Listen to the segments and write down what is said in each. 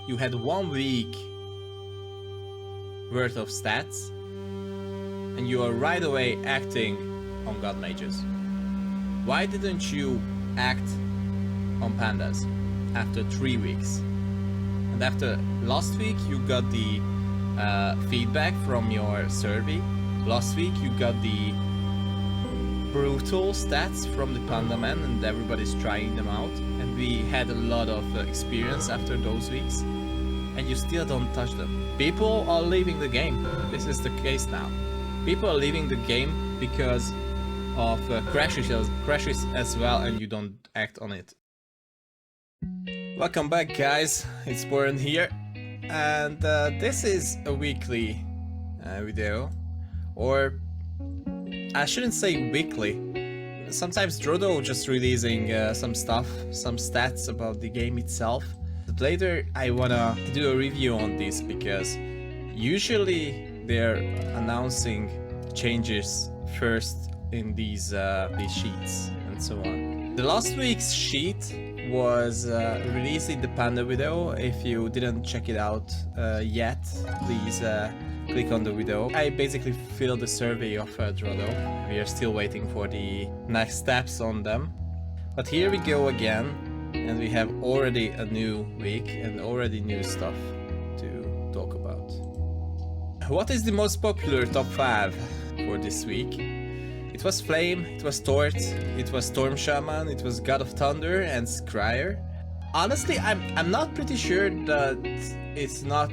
you had 1 week worth of stats, and you are right away acting on God Mages. Why didn't you act on Pandas after 3 weeks? And after last week you got the feedback from your survey. Last week you got the brutal stats from the Panda Man, and everybody's trying them out. And we had a lot of experience after those weeks, and you still don't touch them. People are leaving the game. This is the case now. People are leaving the game because of crashes as well, and you don't act on it. Welcome back, guys. It's Boren here, and this is a weekly video, or I shouldn't say weekly. Sometimes Drodo just releasing some stuff, some stats about the game itself. But later I wanna do a review on this, because usually they're announcing changes first in these sheets and so on. The last week's sheet was released in the Panda video. If you didn't check it out yet, please click on the video. I basically filled the survey of Drodo. We are still waiting for the next steps on them. But here we go again, and we have already a new week and already new stuff to talk about. What is the most popular top 5 for this week? It was Flame, it was Tort, it was Storm Shaman, it was God of Thunder, and Scryer. Honestly, I'm not pretty sure that it's not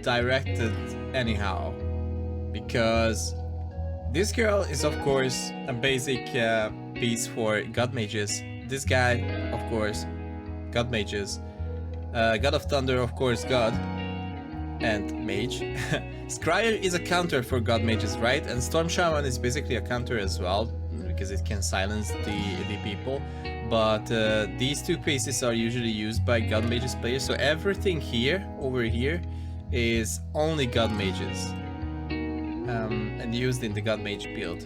directed anyhow, because this girl is of course a basic piece for God Mages. This guy, of course, God Mages. God of Thunder, of course, God and Mage. Scryer is a counter for God Mages, right? And Storm Shaman is basically a counter as well, because it can silence the people. But these two pieces are usually used by God Mages players, so everything here, over here, is only God Mages. And used in the God Mage build.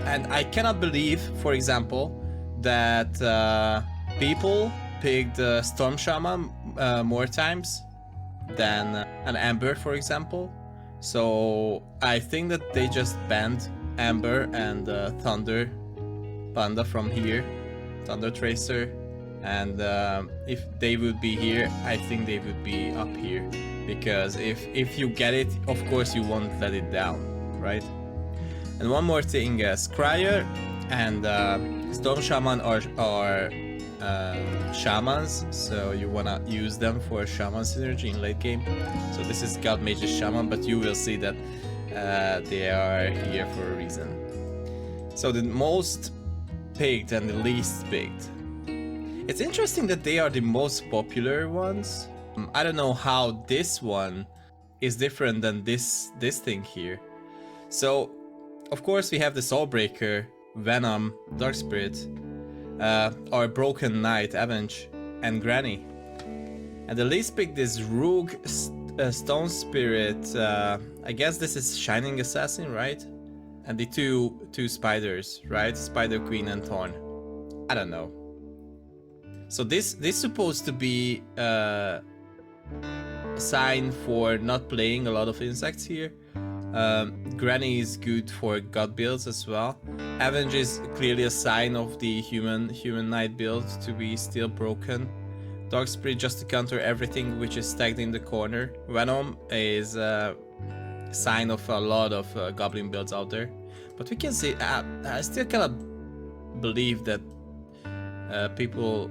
And I cannot believe, for example, that people picked Storm Shaman more times than an Ember, for example. So I think that they just banned Ember and Thunder Panda from here, Thunder Tracer, and if they would be here, I think they would be up here, because if you get it, of course you won't let it down, right? And one more thing, Scryer and Storm Shaman are shamans, so you wanna use them for shaman synergy in late game. So this is God Mage's shaman, but you will see that they are here for a reason. So the most picked and the least picked. It's interesting that they are the most popular ones. I don't know how this one is different than this thing here. So, of course, we have the Soulbreaker, Venom, Dark Spirit, our Broken Knight, Avenge, and Granny. And the least picked is Rogue, Stone Spirit. I guess this is Shining Assassin, right? And the two spiders, right? Spider Queen and Thorn. I don't know. So this supposed to be a sign for not playing a lot of insects here. Granny is good for God builds as well. Avenge is clearly a sign of the human knight build to be still broken. Dark Spirit just to counter everything which is stacked in the corner. Venom is a sign of a lot of goblin builds out there. But we can see, I still cannot believe that people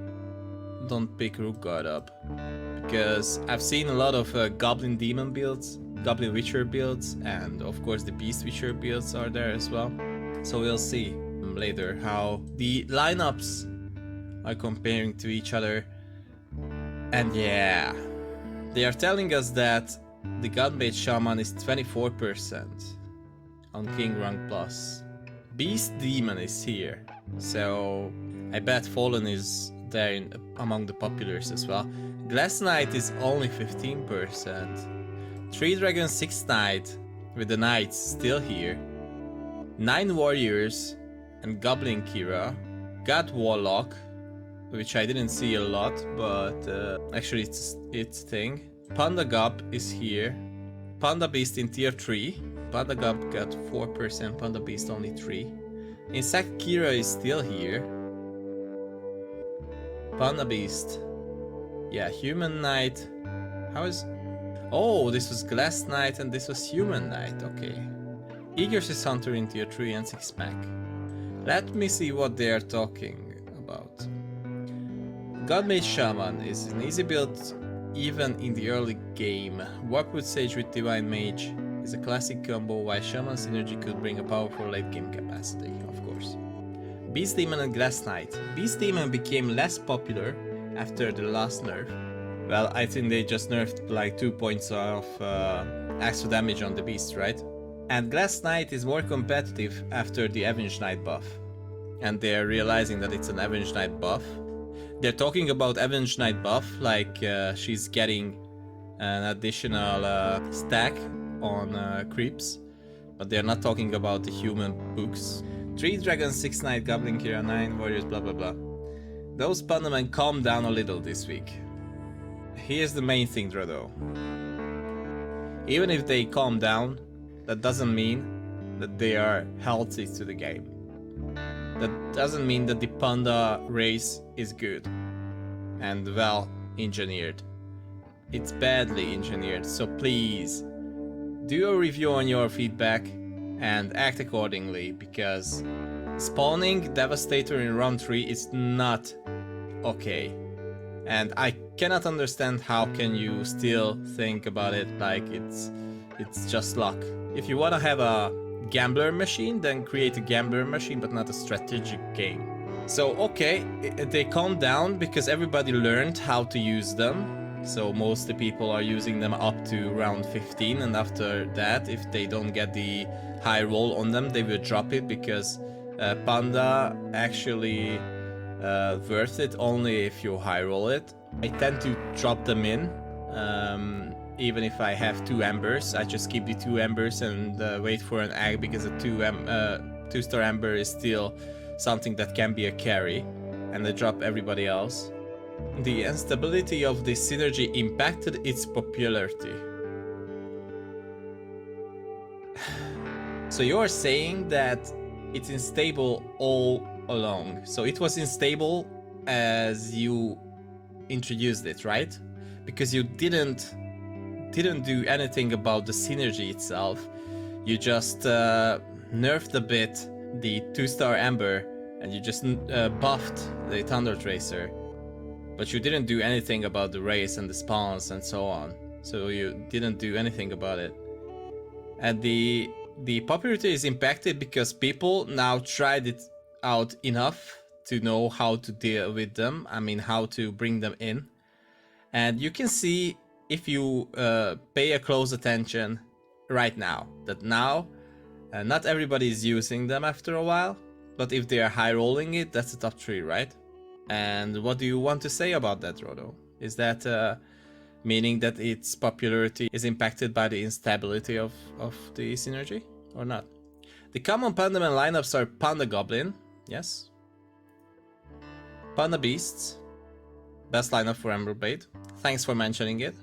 don't pick Rook God up, because I've seen a lot of Goblin Demon builds, Goblin Witcher builds, and of course the Beast Witcher builds are there as well. So we'll see later how the lineups are comparing to each other. And yeah, they are telling us that the God Mage Shaman is 24% on King Rank Plus. Beast Demon is here, so I bet Fallen is there among the populars as well. Glass Knight is only 15%. Tree Dragon 6 Knight with the Knights still here. 9 Warriors and Goblin Kira. God Warlock, which I didn't see a lot, but actually it's thing. Panda Gob is here. Panda Beast in tier 3. Panda Gob got 4%, Panda Beast only 3. Insect Kira is still here. Panda Beast. Yeah, Human Knight. How is... Oh, this was Glass Knight and this was Human Knight, okay. Eagers is Hunter in tier 3 and 6-pack. Let me see what they are talking about. Godmage Shaman is an easy build even in the early game. Warpwood Sage with Divine Mage is a classic combo, while Shaman Synergy could bring a powerful late game capacity, of course. Beast Demon and Glass Knight. Beast Demon became less popular after the last nerf. Well, I think they just nerfed like 2 points of extra damage on the beast, right? And Glass Knight is more competitive after the Avenge Knight buff. And they're realizing that it's an Avenge Knight buff. They're talking about Avenge Knight buff, like she's getting an additional stack on creeps. But they're not talking about the human books. 3 dragons, 6 knight, goblin kira, 9 warriors, blah blah blah. Those pandamen calm down a little this week. Here's the main thing, Drodo. Even if they calm down, that doesn't mean that they are healthy to the game. That doesn't mean that the panda race is good and well engineered. It's badly engineered, so please do a review on your feedback and act accordingly, because spawning Devastator in round 3 is not okay. And I cannot understand how can you still think about it like it's just luck. If you want to have a gambler machine, then create a gambler machine, but not a strategic game. So okay, they calm down because everybody learned how to use them. So most of the people are using them up to round 15, and after that, if they don't get the high roll on them, they will drop it, because Panda actually worth it only if you high roll it. I tend to drop them in, even if I have 2 embers. I just keep the 2 embers and wait for an egg, because a 2-star ember is still something that can be a carry, and I drop everybody else. The instability of the synergy impacted its popularity. So you're saying that it's unstable all along. So it was unstable as you introduced it, right? Because you didn't do anything about the synergy itself. You just nerfed a bit the 2-star ember, and you just buffed the Thunder Tracer. But you didn't do anything about the race and the spawns and so on. So you didn't do anything about it. And the popularity is impacted because people now tried it out enough to know how to deal with them. I mean, how to bring them in. And you can see, if you pay a close attention right now, that now not everybody is using them after a while. But if they are high rolling it, that's the top 3, right? And what do you want to say about that, Rodo? Is that meaning that its popularity is impacted by the instability of the synergy, or not? The common Pandaman lineups are Panda Goblin, yes. Panda Beasts, best lineup for Ember Blade, thanks for mentioning it.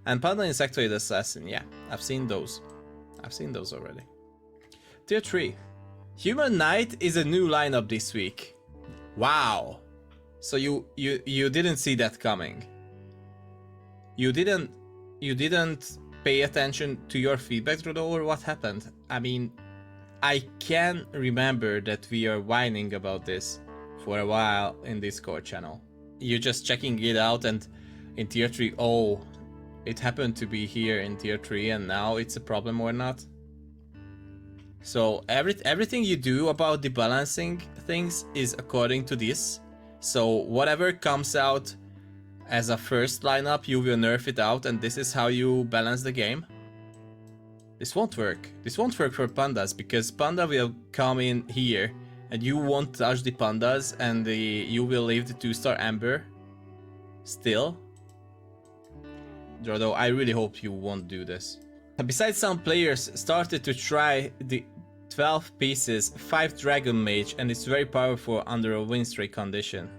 And Panda Insectoid Assassin, yeah, I've seen those. I've seen those already. Tier 3. Human Knight is a new lineup this week. Wow. So you didn't see that coming. You didn't pay attention to your feedback, Rodo, or what happened? I mean, I can remember that we are whining about this for a while in Discord channel. You're just checking it out, and in tier 3, oh, it happened to be here in tier 3 and now it's a problem or not? So everything you do about the balancing things is according to this. So whatever comes out as a first lineup, you will nerf it out, and this is how you balance the game. This won't work. This won't work for pandas, because panda will come in here and you won't touch the pandas, and you will leave the 2-star ember still. Drodo, I really hope you won't do this. Besides, some players started to try the 12 pieces 5 dragon mage, and it's very powerful under a win streak condition.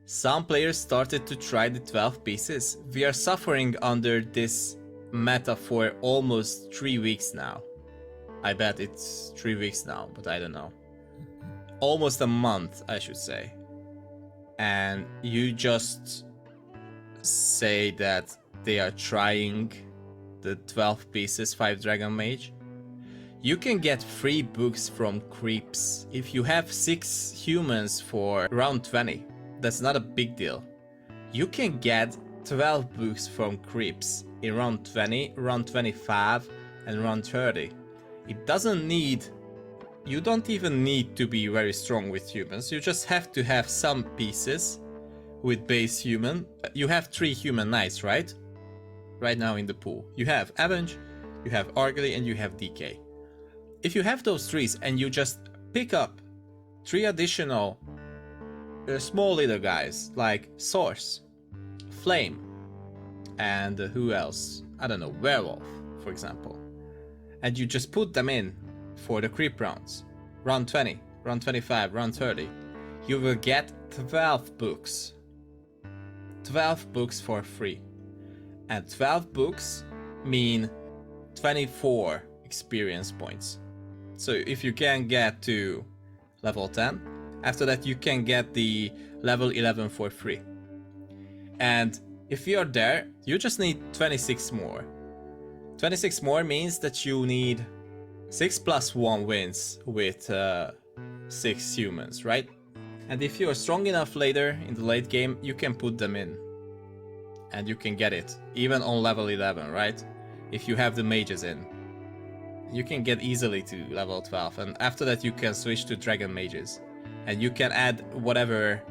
some players started to try the 12 pieces. We are suffering under this meta for almost 3 weeks now. I bet it's 3 weeks now, but I don't know. Almost a month, I should say. And you just say that they are trying the 12 pieces 5 Dragon Mage. You can get free books from creeps if you have 6 humans for round 20. That's not a big deal. You can get 12 books from creeps in round 20, round 25 and round 30. It doesn't need... You don't even need to be very strong with humans. You just have to have some pieces with base human. You have 3 human knights, right? Right now in the pool. You have Avenge, you have Argly and you have DK. If you have those 3s and you just pick up 3 additional small little guys like Source, Flame, and who else? I don't know, Werewolf, for example. And you just put them in for the creep rounds. Round 20, round 25, round 30. You will get 12 books. 12 books for free. And 12 books mean 24 experience points. So if you can get to level 10, after that you can get the level 11 for free. And if you're there, you just need 26 more. 26 more means that you need 6 plus 1 wins with 6 humans, right? And if you are strong enough later in the late game, you can put them in. And you can get it, even on level 11, right? If you have the mages in. You can get easily to level 12, and after that you can switch to Dragon Mages. And you can add whatever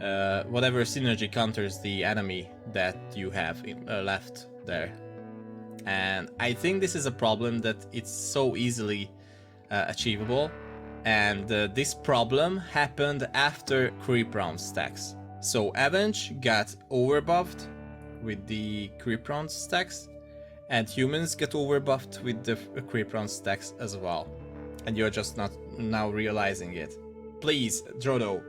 synergy counters the enemy that you have left there. And I think this is a problem that it's so easily achievable. And this problem happened after creep round stacks. So Avenge got overbuffed with the creep round stacks, and humans get overbuffed with the creep round stacks as well. And you're just not now realizing it. Please, Drodo,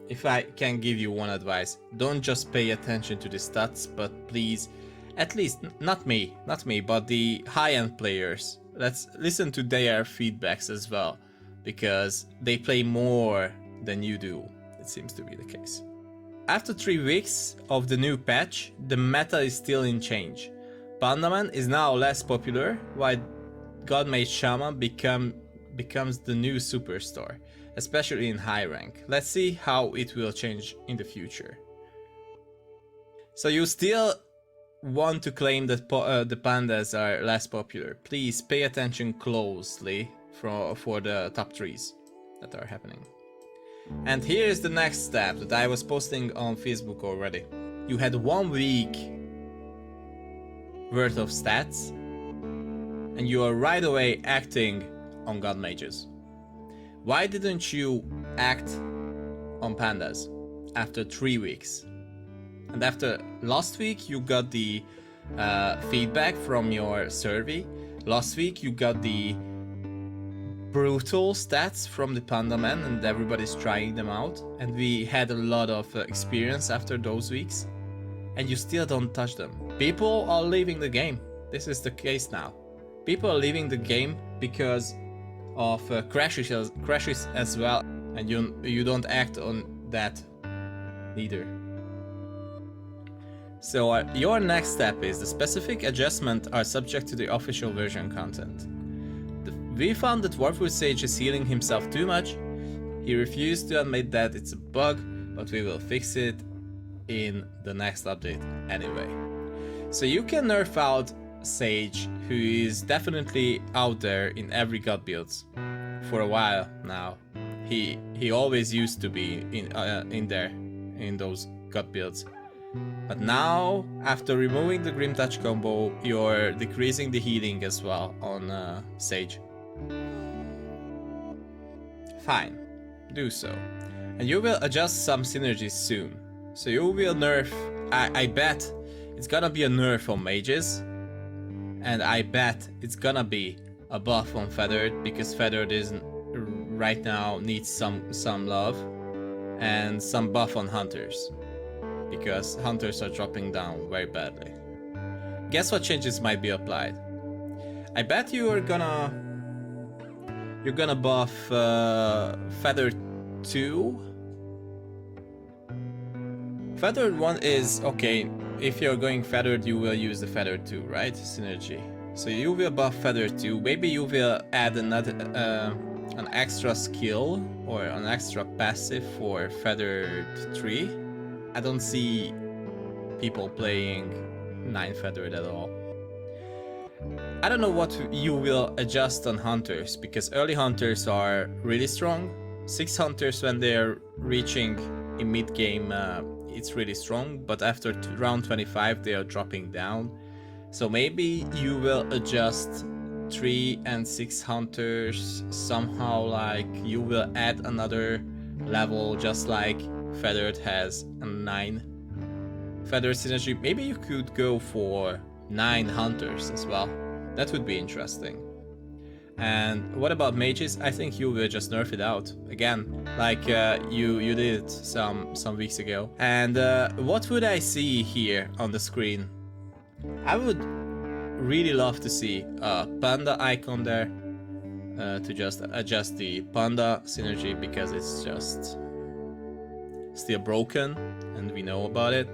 if I can give you one advice, don't just pay attention to the stats, but please, at least, not me, but the high-end players, let's listen to their feedbacks as well, because they play more than you do, it seems to be the case. After 3 weeks of the new patch, the meta is still in change. Pandaman is now less popular, while Godmage Shaman becomes the new superstar, especially in high rank. Let's see how it will change in the future. So you still want to claim that the pandas are less popular. Please pay attention closely for the top 3s that are happening. And here is the next step that I was posting on Facebook already. You had 1 week worth of stats and you are right away acting on God Mages. Why didn't you act on pandas after 3 weeks? And after last week you got the feedback from your survey. Last week you got the brutal stats from the Panda Man and everybody's trying them out. And we had a lot of experience after those weeks. And you still don't touch them. People are leaving the game. This is the case now. People are leaving the game because of crashes as well. And you don't act on that either. So your next step is the specific adjustments are subject to the official version content. We found that Warful Sage is healing himself too much. He refused to admit that it's a bug, but we will fix it in the next update anyway. So you can nerf out Sage, who is definitely out there in every god builds for a while now. He always used to be in there in those god builds. But now, after removing the Grim Touch combo, you're decreasing the healing as well on Sage. Fine, do so. And you will adjust some synergies soon. So you will nerf, I bet it's gonna be a nerf on mages. And I bet it's gonna be a buff on Feathered, because Feathered isn't right now needs some love. and some buff on hunters, because hunters are dropping down very badly. Guess what changes might be applied? I bet you're gonna buff Feather 2. Feathered 1 is okay. If you're going feathered, you will use the Feather 2, right? Synergy. So you will buff Feather 2. Maybe you will add another an extra skill or an extra passive for Feathered 3. I don't see people playing 9 Feathered at all. I don't know what you will adjust on hunters, because early hunters are really strong. 6 hunters when they're reaching in mid game, it's really strong, but after round 25 they are dropping down. So maybe you will adjust 3 and 6 hunters somehow, like you will add another level, just like Feathered has a 9 Feather synergy. Maybe you could go for 9 hunters as well. That would be interesting. And what about mages? I think you will just nerf it out again, like you did some weeks ago. And what would I see here on the screen? I would really love to see a panda icon there, to just adjust the panda synergy, because it's just still broken and we know about it.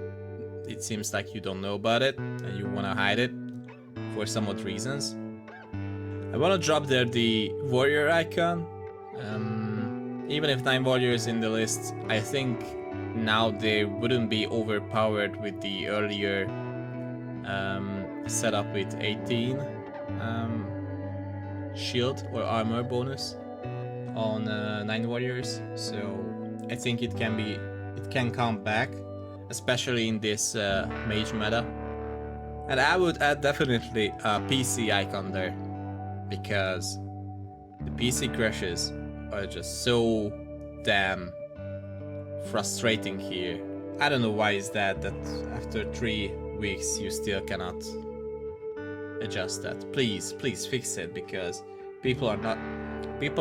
It seems like you don't know about it and you want to hide it for some odd reasons. I want to drop there the warrior icon. Even if 9 warriors in the list, I think now they wouldn't be overpowered with the earlier setup with 18 shield or armor bonus on 9 warriors. So I think it can come back, especially in this mage meta. And I would add definitely a PC icon there, because the PC crashes are just so damn frustrating here. I don't know why is that after 3 weeks you still cannot adjust that. Please fix it, because people are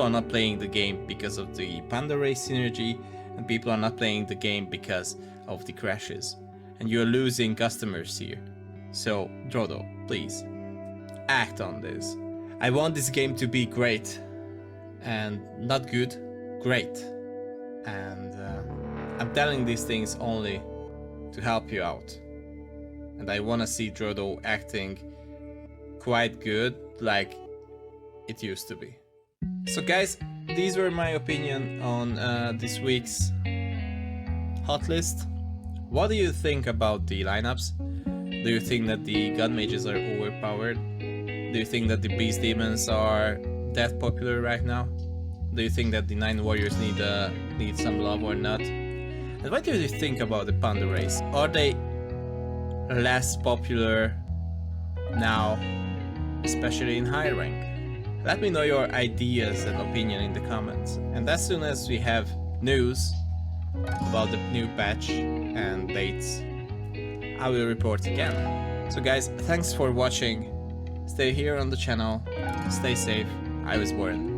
not playing the game because of the panda race synergy, and people are not playing the game because of the crashes, and you're losing customers here. So Drodo, please act on this. I want this game to be great, and not good, great. And I'm telling these things only to help you out. And I want to see Drodo acting quite good, like it used to be. So guys, these were my opinion on this week's hot list. What do you think about the lineups? Do you think that the god mages are overpowered? Do you think that the beast demons are that popular right now? Do you think that the 9 warriors need some love or not? And what do you think about the panda race? Are they less popular now, especially in high rank? Let me know your ideas and opinion in the comments. And as soon as we have news about the new patch and dates, I will report again. So guys, thanks for watching. Stay here on the channel, stay safe. I was Warren.